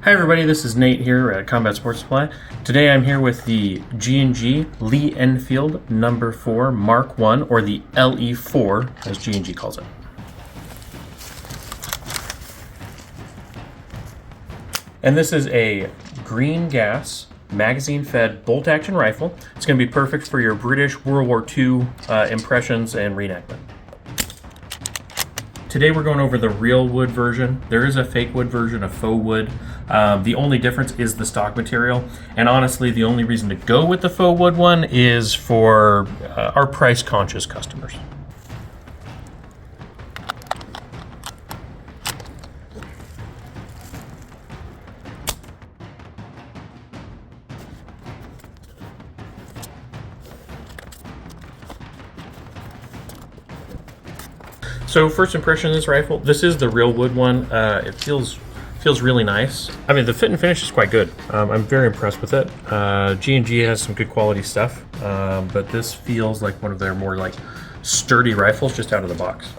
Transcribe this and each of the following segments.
Hi everybody, this is Nate here at Combat Sports Supply. Today I'm here with the G&G Lee Enfield No. 4 Mark 1, or the LE4 as G&G calls it. And this is a green gas magazine fed bolt action rifle. It's going to be perfect for your British World War II impressions and reenactment. Today we're going over the real wood version. There is a fake wood version, a faux wood. The only difference is the stock material. And honestly, the only reason to go with the faux wood one is for our price conscious customers. So first impression of this rifle, this is the real wood one. It feels really nice. I mean, the fit and finish is quite good. I'm very impressed with it. G&G has some good quality stuff, but this feels like one of their more like sturdy rifles just out of the box.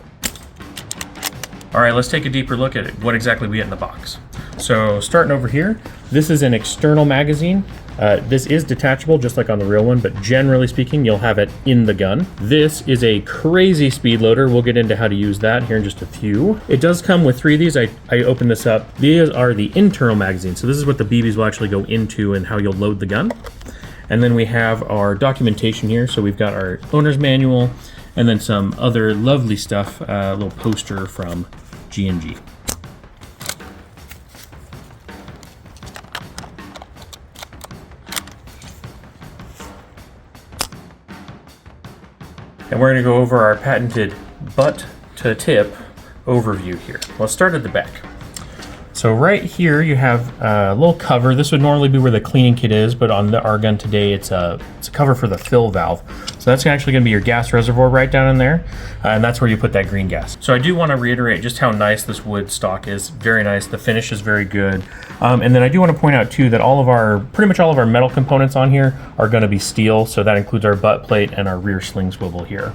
All right, let's take a deeper look at it, what exactly we get in the box. So starting over here, this is an external magazine. This is detachable just like on the real one, but generally speaking, you'll have it in the gun. This is a crazy speed loader. We'll get into how to use that here in just a few. It does come with 3 of these. I opened this up. These are the internal magazines. So this is what the BBs will actually go into and how you'll load the gun. And then we have our documentation here. So we've got our owner's manual and then some other lovely stuff, a little poster from G&G. And we're going to go over our patented butt to tip overview here. Let's start at the back. So right here you have a little cover. This would normally be where the cleaning kit is, but on our gun today it's a cover for the fill valve. So that's actually going to be your gas reservoir right down in there, and that's where you put that green gas. So I do want to reiterate just how nice this wood stock is. Very nice. The finish is very good. And then I do want to point out too that pretty much all of our metal components on here are going to be steel. So that includes our butt plate and our rear sling swivel here.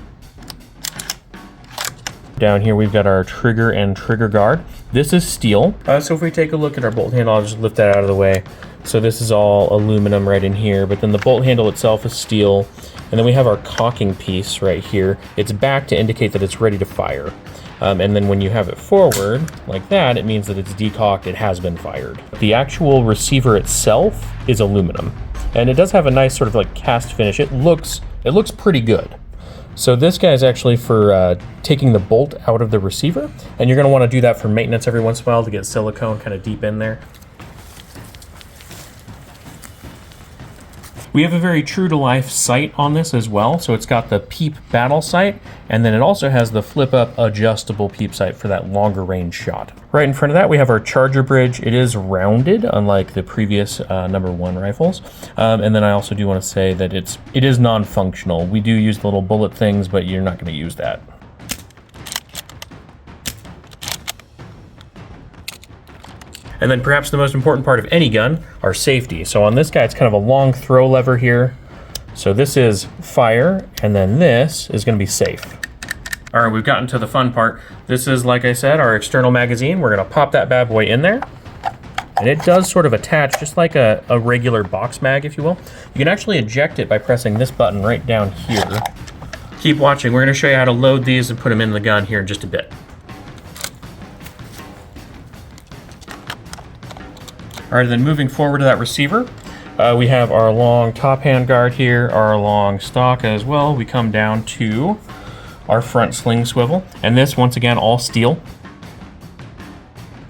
Down here we've got our trigger and trigger guard. This is steel. So if we take a look at our bolt handle, I'll just lift that out of the way. So this is all aluminum right in here, but then the bolt handle itself is steel. And then we have our cocking piece right here. It's back to indicate that it's ready to fire. And then when you have it forward like that, it means that it's decocked, it has been fired. The actual receiver itself is aluminum. And it does have a nice sort of like cast finish. It looks pretty good. So this guy is actually for taking the bolt out of the receiver, and you're going to want to do that for maintenance every once in a while to get silicone kind of deep in there. We have a very true to life sight on this as well. So it's got the PEEP battle sight, and then it also has the flip up adjustable PEEP sight for that longer range shot. Right in front of that, we have our charger bridge. It is rounded, unlike the previous No. 1 rifles. And then I also do want to say that it is non-functional. We do use the little bullet things, but you're not going to use that. And then perhaps the most important part of any gun, our safety. So on this guy, it's kind of a long throw lever here. So this is fire, and then this is going to be safe. All right, we've gotten to the fun part. This is, like I said, our external magazine. We're going to pop that bad boy in there. And it does sort of attach just like a regular box mag, if you will. You can actually eject it by pressing this button right down here. Keep watching. We're going to show you how to load these and put them in the gun here in just a bit. All right, then moving forward to that receiver, we have our long top hand guard here, our long stock as well. We come down to our front sling swivel, and this, once again, all steel.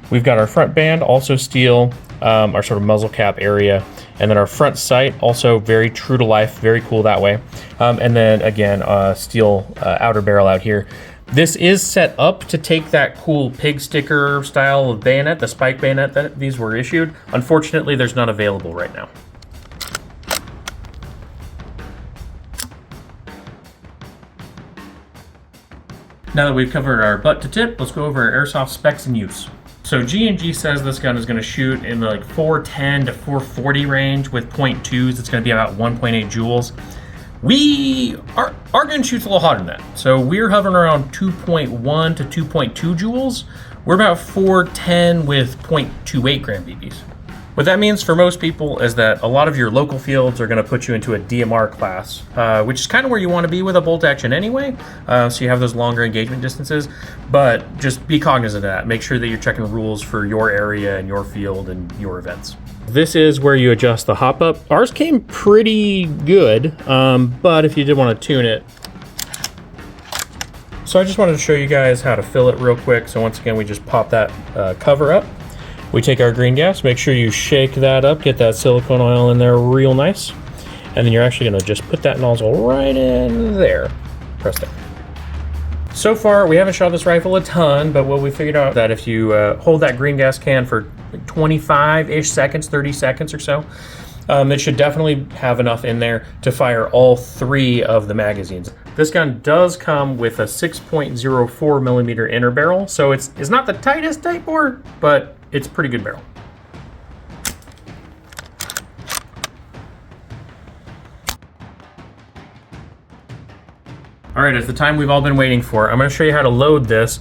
We've got our front band, also steel, our sort of muzzle cap area, and then our front sight, also very true to life, very cool that way. And then again, steel outer barrel out here. This is set up to take that cool pig sticker style of bayonet, the spike bayonet that these were issued. Unfortunately, there's none available right now. Now that we've covered our butt to tip, let's go over our airsoft specs and use. So G&G says this gun is going to shoot in the like 410 to 440 range with .2s. It's going to be about 1.8 joules. Our gun shoots a little hotter than that. So we're hovering around 2.1 to 2.2 joules. We're about 410 with .28 gram BBs. What that means for most people is that a lot of your local fields are going to put you into a DMR class, which is kind of where you want to be with a bolt action anyway, so you have those longer engagement distances, but just be cognizant of that. Make sure that you're checking rules for your area and your field and your events. This is where you adjust the hop up. Ours came pretty good, but if you did want to tune it. So I just wanted to show you guys how to fill it real quick. So once again, we just pop that cover up. We take our green gas, make sure you shake that up, get that silicone oil in there real nice. And then you're actually gonna just put that nozzle right in there. Press down. So far, we haven't shot this rifle a ton, but what we figured out that if you hold that green gas can for like 25-ish seconds, 30 seconds or so, it should definitely have enough in there to fire all 3 of the magazines. This gun does come with a 6.04 millimeter inner barrel, so it's not the tightest type bore, but it's a pretty good barrel. All right, it's the time we've all been waiting for. I'm gonna show you how to load this,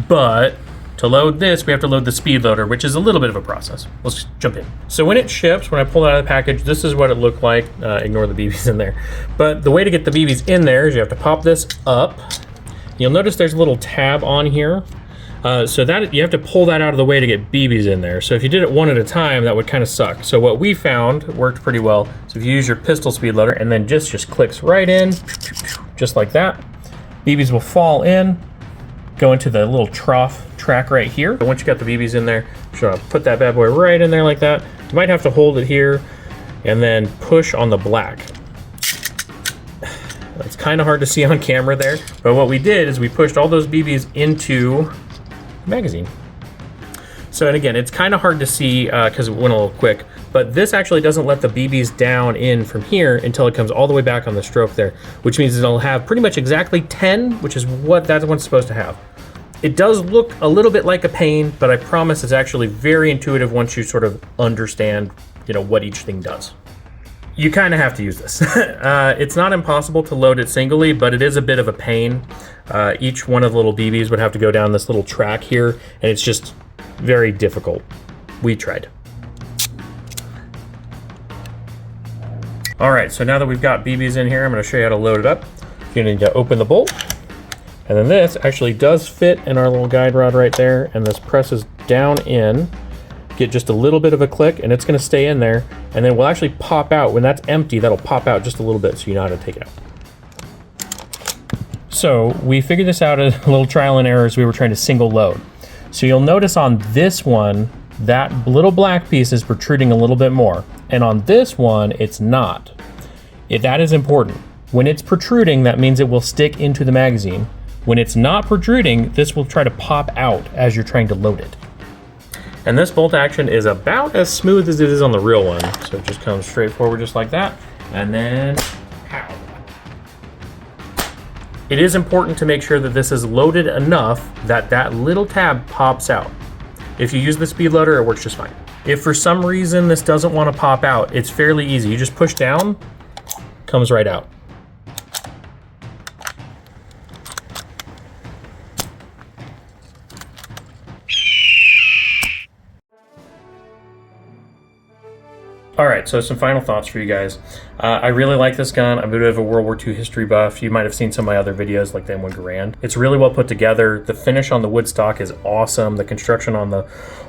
but to load this, we have to load the speed loader, which is a little bit of a process. Let's jump in. So when it ships, when I pull it out of the package, this is what it looked like. Ignore the BBs in there. But the way to get the BBs in there is you have to pop this up. You'll notice there's a little tab on here. So that you have to pull that out of the way to get BBs in there. So if you did it one at a time, that would kind of suck. So what we found worked pretty well. So if you use your pistol speed loader and then just clicks right in, just like that, BBs will fall in, go into the little trough track right here. Once you got the BBs in there, just put that bad boy right in there like that. You might have to hold it here and then push on the black. It's kind of hard to see on camera there, but what we did is we pushed all those BBs into the magazine. So, and again, it's kind of hard to see because it went a little quick, but this actually doesn't let the BBs down in from here until it comes all the way back on the stroke there, which means it'll have pretty much exactly 10, which is what that one's supposed to have. It does look a little bit like a pain, but I promise it's actually very intuitive once you sort of understand, you know, what each thing does. You kind of have to use this. It's not impossible to load it singly, but it is a bit of a pain. Each one of the little BBs would have to go down this little track here, and it's just very difficult. We tried. All right, so now that we've got BBs in here, I'm gonna show you how to load it up. You need to open the bolt, and then this actually does fit in our little guide rod right there, and this presses down in. Get just a little bit of a click and it's gonna stay in there, and then we'll actually pop out. When that's empty, that'll pop out just a little bit so you know how to take it out. So we figured this out as a little trial and error as we were trying to single load. So you'll notice on this one, that little black piece is protruding a little bit more. And on this one, it's not. That is important. When it's protruding, that means it will stick into the magazine. When it's not protruding, this will try to pop out as you're trying to load it. And this bolt action is about as smooth as it is on the real one. So it just comes straight forward just like that. And then, pow. It is important to make sure that this is loaded enough that that little tab pops out. If you use the speed loader, it works just fine. If for some reason this doesn't want to pop out, it's fairly easy. You just push down, comes right out. All right, so some final thoughts for you guys. I really like this gun. I'm a bit of a World War II history buff. You might have seen some of my other videos like the M1 Garand. It's really well put together. The finish on the wood stock is awesome. The construction on the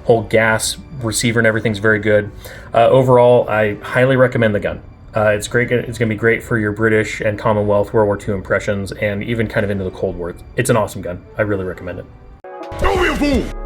whole gas receiver and everything's very good. Overall, I highly recommend the gun. It's great. It's gonna be great for your British and Commonwealth World War II impressions and even kind of into the Cold War. It's an awesome gun. I really recommend it. Don't be a fool!